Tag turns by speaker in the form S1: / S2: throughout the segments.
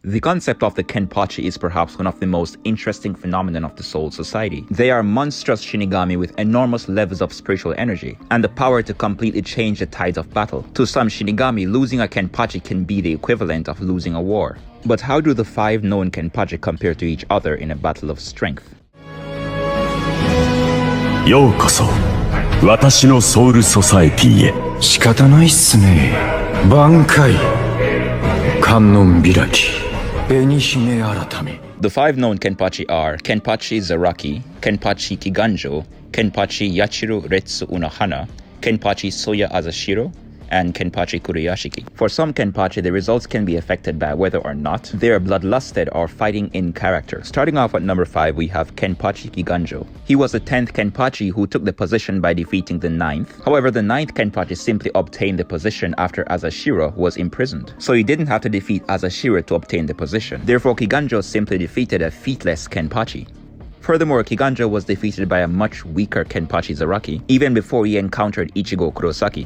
S1: The concept of the Kenpachi is perhaps one of the most interesting phenomena of the Soul Society. They are monstrous Shinigami with enormous levels of spiritual energy and the power to completely change the tides of battle. To some Shinigami, losing a Kenpachi can be the equivalent of losing a war. But how do the 5 known Kenpachi compare to each other in a battle of strength?
S2: ようこそ私のソウルソサエティへ。仕方ないっすね。挽回観音開き紅姫改め。
S1: The 5 known Kenpachi are Kenpachi Zaraki, Kenpachi Kiganjo, Kenpachi Yachiru Retsu Unohana, Kenpachi Soya Azashiro, and Kenpachi Kuriyashiki. For some Kenpachi, the results can be affected by whether or not they are bloodlusted or fighting in character. Starting off at number 5, we have Kenpachi Kiganjo. He was the 10th Kenpachi who took the position by defeating the 9th. However, the 9th Kenpachi simply obtained the position after Azashiro was imprisoned. So he didn't have to defeat Azashiro to obtain the position. Therefore, Kiganjo simply defeated a featless Kenpachi. Furthermore, Kiganjo was defeated by a much weaker Kenpachi Zaraki, even before he encountered Ichigo Kurosaki.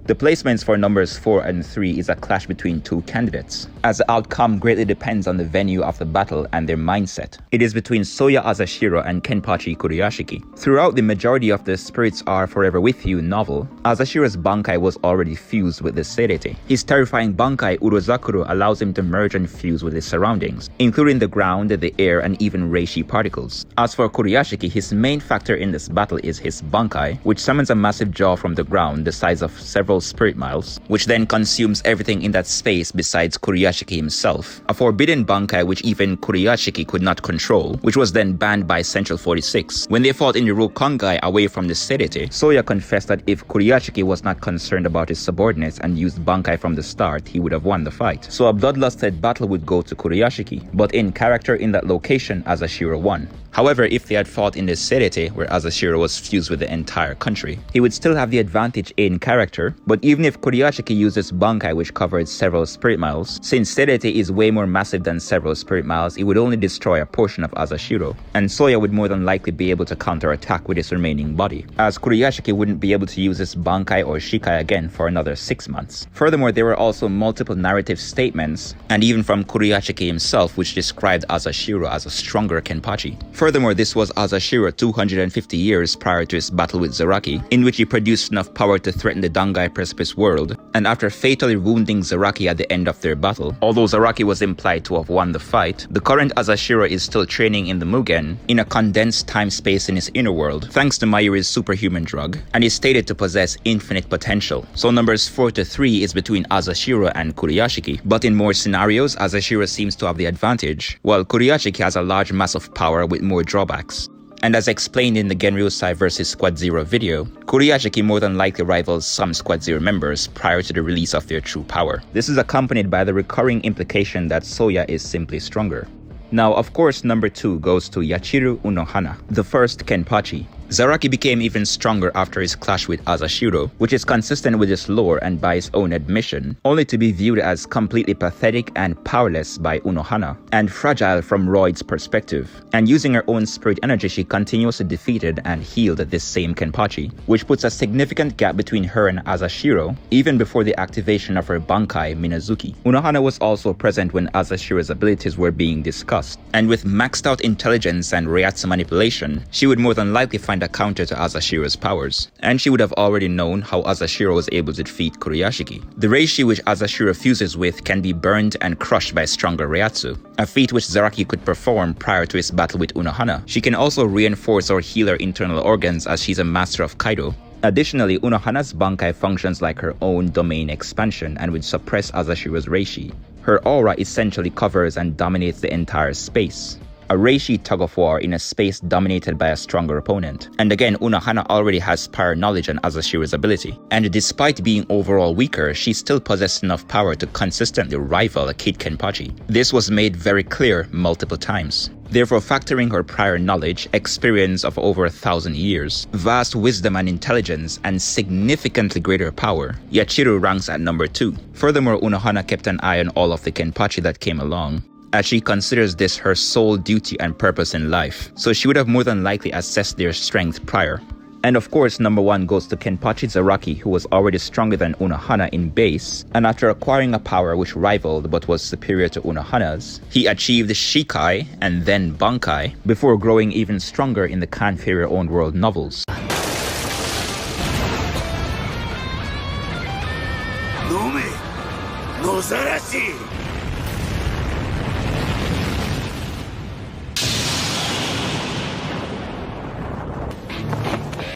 S1: The placements for numbers 4 and 3 is a clash between 2 candidates, as the outcome greatly depends on the venue of the battle and their mindset. It is between Soya Azashiro and Kenpachi Kuriyashiki. Throughout the majority of the Spirits Are Forever With You novel, Azashiro's Bankai was already fused with the Seirete. His terrifying Bankai Urozakuro allows him to merge and fuse with his surroundings, including the ground, the air, and even reishi particles. As for Kuriyashiki, his main factor in this battle is his Bankai, which summons a massive jaw from the ground the size of several spirit miles, which then consumes everything in that space besides Kuriyashiki himself. A forbidden Bankai which even Kuriyashiki could not control, which was then banned by Central 46. When they fought in the Rukongai away from the Seirete, Soya confessed that if Kuriyashiki was not concerned about his subordinates and used Bankai from the start, he would have won the fight. So a bloodlusted battle would go to Kuriyashiki, but in character in that location, Azashiro won. However, if they had fought in the Seirete, where Azashiro was fused with the entire country, he would still have the advantage in character, but even if Kuriyashiki uses Bankai which covered several spirit miles, since Seirete is way more massive than several spirit miles, it would only destroy a portion of Azashiro, and Soya would more than likely be able to counterattack with his remaining body, as Kuriyashiki wouldn't be able to use his Bankai or Shikai again for another 6 months. Furthermore, there were also multiple narrative statements, and even from Kuriyashiki himself, which described Azashiro as a stronger Kenpachi. Furthermore, this was Azashiro 250 years prior to his battle with Zaraki, in which he produced enough power to threaten the Dangai Precipice world, and after fatally wounding Zaraki at the end of their battle, although Zaraki was implied to have won the fight, the current Azashiro is still training in the Mugen, in a condensed time-space in his inner world, thanks to Mayuri's superhuman drug, and is stated to possess infinite potential. So numbers 4 to 3 is between Azashiro and Kuriyashiki, but in more scenarios, Azashiro seems to have the advantage, while Kuriyashiki has a large mass of power with more drawbacks. And as explained in the Genryusai vs Squad Zero video, Kuriyashiki more than likely rivals some Squad Zero members prior to the release of their true power. This is accompanied by the recurring implication that Soya is simply stronger. Now, of course, number 2 goes to Yachiru Unohana, the first Kenpachi. Zaraki became even stronger after his clash with Azashiro, which is consistent with his lore and by his own admission, only to be viewed as completely pathetic and powerless by Unohana, and fragile from Royd's perspective. And using her own spirit energy, she continuously defeated and healed this same Kenpachi, which puts a significant gap between her and Azashiro, even before the activation of her Bankai Minazuki. Unohana was also present when Azashiro's abilities were being discussed, and with maxed out intelligence and Reiatsu manipulation, she would more than likely find a counter to Azashiro's powers, and she would have already known how Azashiro was able to defeat Kuriyashiki. The reishi which Azashiro fuses with can be burned and crushed by stronger Reiatsu, a feat which Zaraki could perform prior to his battle with Unohana. She can also reinforce or heal her internal organs as she's a master of Kaido. Additionally, Unohana's Bankai functions like her own domain expansion and would suppress Azashiro's reishi. Her aura essentially covers and dominates the entire space. A reishi tug-of-war in a space dominated by a stronger opponent. And again, Unohana already has prior knowledge on Azashiro's ability, and despite being overall weaker, she still possessed enough power to consistently rival a Kid Kenpachi. This was made very clear multiple times. Therefore, factoring her prior knowledge, experience of over 1,000 years, vast wisdom and intelligence, and significantly greater power, Yachiru ranks at number 2. Furthermore, Unohana kept an eye on all of the Kenpachi that came along, as she considers this her sole duty and purpose in life, so she would have more than likely assessed their strength prior. And of course, number 1 goes to Kenpachi Zaraki, who was already stronger than Unohana in base, and after acquiring a power which rivaled but was superior to Unohana's, he achieved Shikai and then Bankai, before growing even stronger in the Kanfiri-owned world novels.